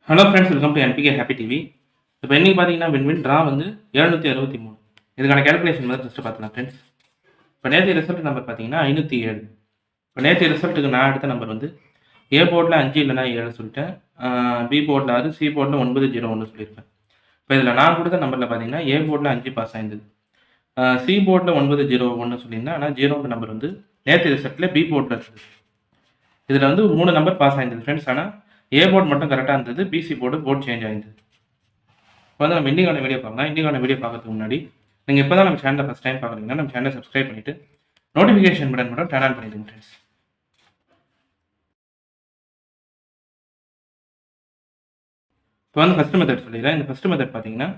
Hello friends, welcome to NPK happy TV. இப்போ இன்றைக்கி பார்த்தீங்கன்னா வின் ட்ரா வந்து 763. இதுக்கான கேல்குலேஷன் வந்து ஃபஸ்ட்டு பார்த்துக்கலாம் ஃப்ரெண்ட்ஸ். இப்போ நேற்று ரிசல்ட் நம்பர் பார்த்தீங்கன்னா 507. இப்போ நேற்று ரிசல்ட்டுக்கு நான் எடுத்த நம்பர் வந்து ஏ போர்டில் 5 இல்லைனா 7 சொல்லிட்டேன், பி போர்டில் 6, சி போர்டில் 901 சொல்லியிருப்பேன். இப்போ இதில் நான் கொடுத்த நம்பரில் பார்த்தீங்கன்னா ஏ போர்டில் 5 பாஸ் ஆயிருந்தது, சி போர்டில் 901 சொல்லியிருந்தேன். ஆனால் 0ன்ற நம்பர் வந்து நேற்று ரிசல்ட்டில் பி போர்டில் இருக்குது. இதில் வந்து 3 நம்பர் பாஸ் ஆயிருந்தது ஃப்ரெண்ட்ஸ். ஆனால் ஏ போர்டு மட்டும் கரெக்டாக இருந்தது, பிசி போர்டு சேஞ்ச் ஆயிருந்தது. இப்போ வந்து நம்ம இன்றைக்கான வீடியோ பார்க்கலாம். இன்றைக்கான வீடியோ பார்க்கறதுக்கு முன்னாடி நீங்கள் இப்போ தான் நம்ம சேனலை ஃபஸ்ட் டைம் பார்க்குறீங்கன்னா நம்ம சேனலை சப்ஸ்கிரைப் பண்ணிவிட்டு நோட்டிஃபிகேஷன் பட்டன் மட்டும் டர்ன் ஆன் பண்ணிடுங்க ஃப்ரெண்ட்ஸ். இப்போ வந்து ஃபஸ்ட்டு மெத்தட் சொல்லிடுறேன். இந்த ஃபஸ்ட்டு மெத்தட் பார்த்தீங்கன்னா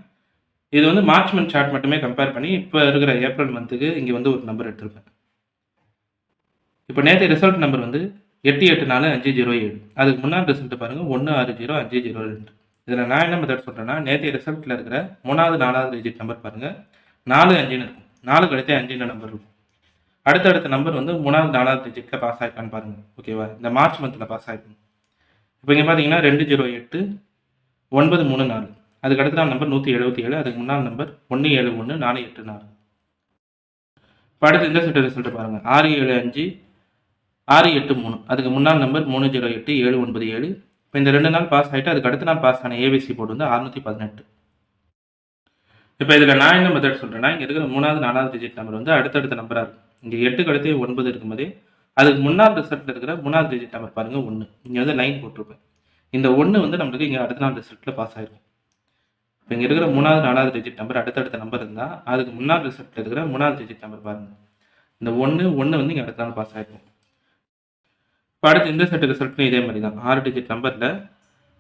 இது வந்து மார்ச் மந்த் சார்ட் மட்டுமே கம்பேர் பண்ணி இப்போ இருக்கிற ஏப்ரல் மந்த்துக்கு இங்கே வந்து ஒரு நம்பர் எடுத்திருப்பேன். இப்போ நேற்று ரிசல்ட் நம்பர் வந்து 884507. அதுக்கு முன்னாடி ரிசல்ட் பாருங்கள் 160502. இதில் நான் என்ன மெத்தட் சொல்கிறேன்னா, நேற்று ரிசல்ட்டில் இருக்கிற 3வது 4வது டிஜிட் நம்பர் பாருங்கள் 4 5ன்னு இருக்கும். 4 கழித்து 5ன்ற நம்பர் இருக்கும். அடுத்தடுத்த நம்பர் வந்து 3வது 4வது டிஜிட்டில் பாஸ் ஆகிருக்கான்னு பாருங்கள். ஓகேவா? இந்த மார்ச் மந்தில் பாஸ் ஆகிருக்கும். இப்போ இங்கே பார்த்தீங்கன்னா 208 934. அதுக்கு அடுத்த நம்பர் 177. அதுக்கு முன்னாள் நம்பர் 171 484. இப்போ அடுத்து இந்த செட்டு ரிசல்ட் பாருங்கள் 675 683. அதுக்கு முன்னாள் நம்பர் 308 797. இப்போ இந்த 2 நாள் பாஸ் ஆகிட்டு அதுக்கு அடுத்த நாள் பாஸ் ஆன ஏபிசி போர்டு வந்து 618. இப்போ இதில் நான் என்ன மெத்தட் சொல்கிறேன்னா, இங்கே இருக்கிற 3வது 4வது டிஜிட் நம்பர் வந்து அடுத்தடுத்த நம்பராக இருக்கும். இங்கே 8 கழித்து 9 இருக்கும்போதே அதுக்கு முன்னாள் ரிசல்ட்டில் இருக்கிற 3வது டிஜிட் நம்பர் பாருங்கள் 1. இங்கே வந்து லைன் போட்டிருப்பேன். இந்த 1 வந்து நம்மளுக்கு இங்கே அடுத்த நாள் ரிசல்ட்டில் பாஸ் ஆகிருக்கும். இப்போ இங்கே இருக்கிற 3வது 4வது டிஜிட் நம்பர் அடுத்தடுத்த நம்பர் இருந்தால் அதுக்கு முன்னாள் ரிசல்ட்டில் இருக்கிற 3வது டிஜிட் நம்பர் பாருங்கள். இந்த 1 வந்து இங்கே அடுத்த நாள் பாஸ் ஆகிருக்கும். இப்போ அடுத்து இந்த செட்டு ரிசல்ட்டும் இதே மாதிரி தான். 6 டிஜிட் நம்பரில்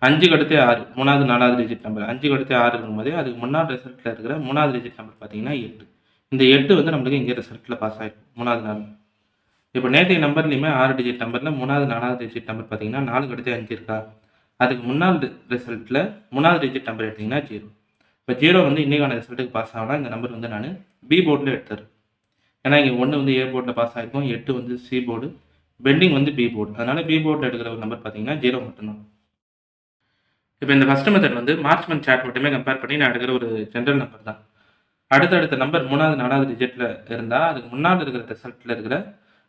5 அடுத்து 6 3வது 4வது டிஜிட் நம்பர் 5 அடுத்து 6 இருக்கும்போதே அதுக்கு முன்னாள் ரிசல்ட்டில் இருக்கிற 3வது டிஜிட் நம்பர் பார்த்தீங்கன்னா 8. இந்த 8 வந்து நம்மளுக்கு இங்கே ரிசல்ட்டில் பாஸ் ஆகிருக்கும் 3வது நாள். இப்போ நேற்றைய நம்பர்லையுமே 6 டிஜிட் நம்பரில் 3வது 4வது டிஜிட் நம்பர் பார்த்தீங்கன்னா 4 அடுத்து 5 இருக்கா, அதுக்கு முன்னாள் ரிசல்ட்டில் 3வது டிஜிட் நம்பர் எடுத்திங்கன்னா 0. இப்போ 0 வந்து இன்றைக்கான ரிசல்ட்டுக்கு பாஸ் ஆகலாம். இந்த நம்பர் வந்து நான் பி போர்டில் எடுத்துறேன். ஏன்னா இங்கே 1 வந்து ஏ போர்டில் பாஸ் ஆகிருக்கும், 8 வந்து சி போர்டு, பெண்டிங் வந்து பி போர்டு. அதனால் பி போர்டில் எடுக்கிற ஒரு நம்பர் பார்த்தீங்கன்னா 0 மட்டும்தான். இப்போ இந்த ஃபஸ்ட்டு மெத்தட் வந்து மார்ச் மந்த் சார்ட் மட்டுமே கம்பேர் பண்ணி நான் எடுக்கிற ஒரு ஜென்ரல் நம்பர் தான். அடுத்தடுத்த நம்பர் 3வது 4வது டிஜிட்டில் இருந்தால் அதுக்கு முன்னாடி இருக்கிற ரிசல்ட்டில் இருக்கிற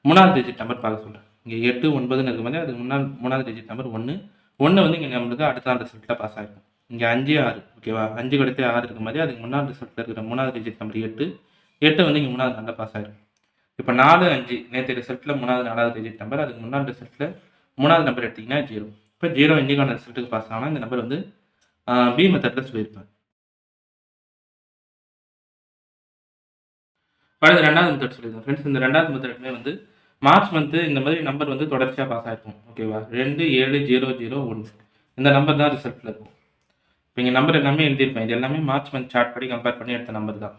3வது டிஜிட் நம்பர் பார்க்க சொல்கிறேன். இங்கே 8 9ன்னு இருக்கும்போது அதுக்கு முன்னாள் 3வது டிஜிட் நம்பர் 1 வந்து இங்கே நம்மளுக்கு அடுத்த நாள் ரிசல்ட்டில் பாஸ் ஆகிருக்கும். இங்கே 5 6 ஓகேவா, 5 கழித்து 6 இருக்கும்போது அதுக்கு முன்னாள் ரிசல்ட்டில் இருக்கிற 3வது டிஜிட் நம்பர் 8 வந்து இங்கே 3வது நாளில் பாஸ் ஆகிருக்கும். இப்போ 4 5 நேற்று ரிசல்ட்டில் 3வது 4வது டிஜிட் நம்பர், அதுக்கு முன்னாள் ரிசல்ட்டில் 3வது நம்பர் எடுத்திங்கன்னா 0. இப்போ 0 இன்றைக்கான ரிசல்ட்டுக்கு பாஸ் ஆனால் இந்த நம்பர் வந்து பி மெத்தடில் சொல்லியிருப்பேன். அடுத்து 2வது மெத்தட் சொல்லியிருந்தேன் ஃப்ரெண்ட்ஸ். இந்த 2வது மெத்தடுமே வந்து மார்ச் மந்த்து இந்த மாதிரி நம்பர் வந்து தொடர்ச்சியாக பாஸ் ஆகிருக்கும். ஓகேவா, 2 7 0 0 1 இந்த நம்பர் தான் ரிசல்ட்டில் இருக்கும். இப்போ இங்கே நம்பர் எல்லாமே எழுதியிருப்பேன். இது எல்லாமே மார்ச் மந்த் சார்ட் படி கம்பேர் பண்ணி எடுத்த நம்பர் தான்.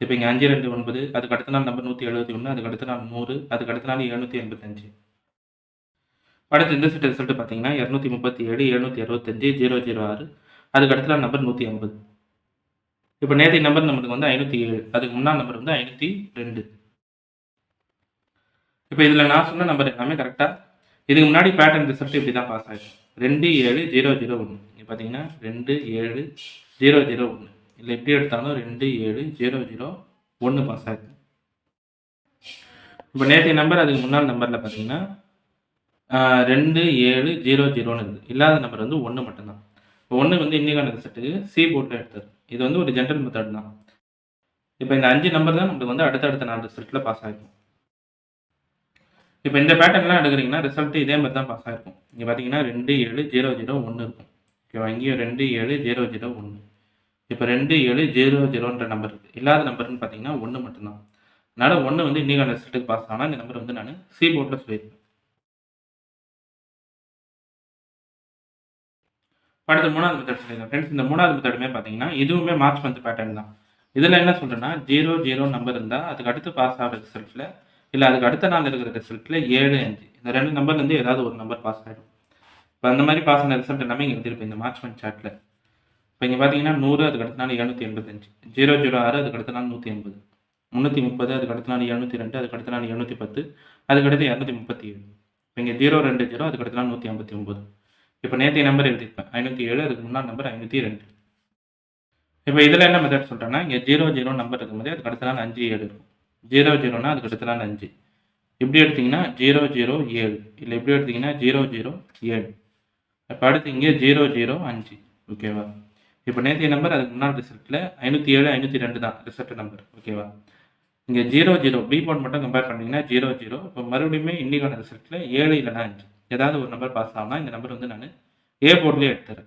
இப்போ இங்கே 5 2 9, அதுக்கு அடுத்த நாள் நம்பர் 171, அதுக்கு அடுத்த நாள் 100, அதுக்கு அடுத்த நாள் 785. அடுத்து இந்த செட் ரிசல்ட் பார்த்தீங்கன்னா 237 765 006, அதுக்கு அடுத்த நாள் நம்பர் 150. இப்போ நேற்றைய நம்பர் நம்மளுக்கு வந்து 507, அதுக்கு முன்னாள் நம்பர் வந்து 502. இப்போ இதில் நான் சொன்ன நம்பர் எல்லாமே கரெக்டாக இதுக்கு முன்னாடி பேட்டர்ன் ரிசல்ட் இப்படி தான் பாஸ் ஆகிடும். 2 7 0 0 1. இங்கே பார்த்தீங்கன்னா 2 7 0 0 1. இல்லை எப்படி எடுத்தாலும் 2 7 0 0 1 பாஸ் ஆகிடும். இப்போ நேற்றைய நம்பர் அதுக்கு முன்னாள் நம்பரில் பார்த்தீங்கன்னா 2 7 0 0ன்னு இருக்குது. இல்லாத நம்பர் வந்து 1 மட்டும்தான். இப்போ 1 வந்து இன்றைக்கான ரிசல்ட்டுக்கு சி போர்டில் எடுத்தது. இது வந்து ஒரு ஜென்ரல் மெத்தட் தான். இப்போ இந்த 5 நம்பர் தான் நம்மளுக்கு வந்து அடுத்தடுத்த 4 ரிசல்ட்டில் பாஸ் ஆகிருக்கும். இப்போ இந்த பேட்டர்ன்லாம் எடுக்கிறீங்கன்னா ரிசல்ட்டு இதே மாதிரி தான் பாஸ் ஆகிருக்கும். இங்கே பார்த்தீங்கன்னா 2 7 0 0 1 இருக்கும். ஓகேவா, இங்கேயும் 2 7 0 0 1. இப்போ 2 7 0 0ன்ற நம்பர் இருக்குது. இல்லாத நம்பர்னு பார்த்தீங்கன்னா 1 மட்டும்தான். அதனால் 1 வந்து இன்றைக்கான ரிசல்ட்டுக்கு பாஸ் ஆனால் இந்த நம்பர் வந்து நான் சி போர்டில் சொல்லியிருப்பேன். அடுத்து 3வது மெத்தட் சொல்லியிருக்கேன் ஃப்ரெண்ட்ஸ். இந்த 3வது மெத்தடுமே பார்த்தீங்கன்னா இதுவுமே மார்ச் மந்த் பேட்டர்ன் தான். இதில் என்ன சொல்கிறேன்னா 0 0 நம்பர் இருந்தால் அதுக்கு அடுத்து பாஸ் ஆகிற ரிசல்ட்டில், இல்லை அதுக்கு அடுத்த நாள் இருக்கிற ரிசல்ட்டில் 7 5 இந்த 2 நம்பர்லேருந்து ஏதாவது ஒரு நம்பர் பாஸ் ஆகிடும். இப்போ அந்த மாதிரி பாஸ் ஆன ரிசல்ட் எல்லாமே இங்கே எழுதியிருப்பேன் இந்த மார்ச் மந்த் சார்ட்டில். இப்போ இங்கே பார்த்தீங்கன்னா 100, அதுக்கு அடுத்த நாள் 785, 006 அதுக்கு அடுத்த நாள் 180, 330 அதுக்கு அடுத்த நாள் 702, அதுக்கு அடுத்த நாள் 710, அதுக்கு அடுத்து 237. இப்போ இங்கே 0 2 0 அதுக்கு அடுத்த நாள் 159. இப்போ நேற்றைய நம்பர் எழுதியிருப்பேன் 507, அதுக்கு முன்னாள் நம்பர் 502. இப்போ இதில் என்ன மெத்தட் சொல்கிறேன்னா, இங்கே 00 நம்பர் இருக்கும்போது அதுக்கு அடுத்த நாள் 5 7 இருக்கும். 00னா அதுக்கு அடுத்த நாள் 5. இப்படி எடுத்திங்கன்னா 007, இல்லை இப்படி எடுத்திங்கன்னா 007. இப்போ அடுத்து இங்கே 005. ஓகேவா? இப்போ நேற்றைய நம்பர் அதுக்கு முன்னாள் ரிசல்ட்டில் 507 502 தான் ரிசல்ட் நம்பர். ஓகேவா? இங்கே 00 பி போர்ட் மட்டும் கம்பேர் பண்ணிங்கன்னா 00. இப்போ மறுபடியுமே இன்றைக்கான ரிசல்ட்டில் 7 இல்லைனா 5 ஏதாவது ஒரு நம்பர் பாஸ் ஆகும்னா இந்த நம்பர் வந்து நான் ஏ போர்ட்லேயே எடுத்துறேன்.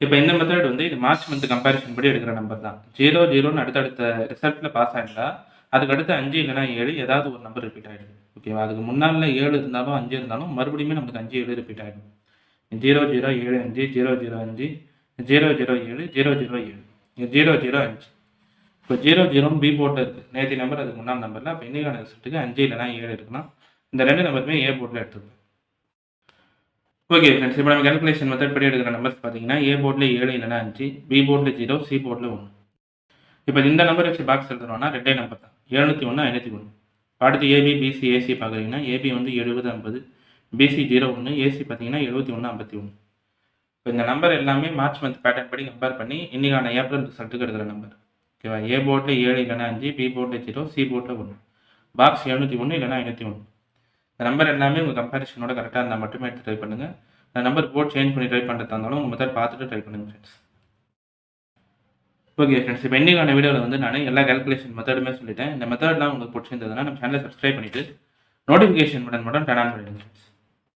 இப்போ இந்த மெத்தட் வந்து இது மார்ச் மந்த் கம்பேரிசன் படி எடுக்கிற நம்பர் தான். 00ன்னு அடுத்தடுத்த ரிசல்ட்டில் பாஸ் ஆகிருந்தா அதுக்கு அடுத்து 5 இல்லைனா 7 ஏதாவது ஒரு நம்பர் ரிப்பீட் ஆகிடுது. ஓகேவா? அதுக்கு முன்னால் 7 இருந்தாலும் 5 இருந்தாலும் மறுபடியுமே நமக்கு 5 7 ரிப்பீட் ஆகிடும். 0075 005 007 007 005. இப்போ 00 பி போர்ட்டில் இருக்குது. நேற்று நம்பர் அதுக்கு முன்னாள் நம்பரில். அப்போ இன்றைக்கான ரிசல்ட்டுக்கு 5 இல்லைனா 7 இருக்குன்னா இந்த 2 நம்பருமே ஏ போர்ட்டில் எடுத்துருக்கோம். ஓகே ஃப்ரெண்ட்ஸ், இப்போ நம்ம கேல்குலேஷன் மெத்தட் படி எடுக்கிற நம்பர்ஸ் பார்த்தீங்கன்னா ஏ போர்டில் 7 இல்லைனா 5, பி போர்டில் 0, சி போர்டில் 1. இப்போ இந்த நம்பர் வச்சு பாக்ஸ் எழுதணும்னா ரெண்டே நம்பர் தான், 701 501. அடுத்து ஏபி பிசி ஏசி பார்க்குறீங்கன்னா ஏபி வந்து 70 50, பிசி 01, ஏசி பார்த்தீங்கன்னா 71 51. இப்போ இந்த நம்பர் எல்லாமே மார்ச் மந்த் பேட்டர்ன் படி கம்பேர் பண்ணி இன்றைக்கான ஏப்ரல் ரிசல்ட்டுக்கு எடுக்கிற நம்பர். ஓகேவா? ஏ போர்டில் 7 இல்லைனா 5, பி போர்டில் 0, சி போர்டில் 1. பாக்ஸ் 701 இல்லைனா 501. இந்த நம்பர் எல்லாமே உங்கள் கம்பேரிஷனோட கரெக்டாக இருந்தால் மட்டுமே எடுத்து ட்ரை பண்ணுங்கள். இந்த நம்பர் போர்ட் சேஞ்ச் பண்ணி ட்ரை பண்ணுறதா இருந்தாலும் உங்கள் மெத்தட் பார்த்துட்டு ட்ரை பண்ணுங்கள் ஃப்ரெண்ட்ஸ். ஓகே ஃப்ரெண்ட்ஸ், இப்போ இன்றைக்கான வீடியோவில் வந்து நான் எல்லா கேல்குலேஷன் மெத்தடுமே சொல்லிட்டேன். இந்த மெத்தட்லாம் உங்களுக்கு பிடிச்சிருந்ததுன்னா நம்ம சேனலை சப்ஸ்கிரைப் பண்ணிவிட்டு நோட்டிஃபிகேஷன் பட்டன் மட்டும் டர்ன் ஆன் பண்ணிடுங்க ஃப்ரெண்ட்ஸ்.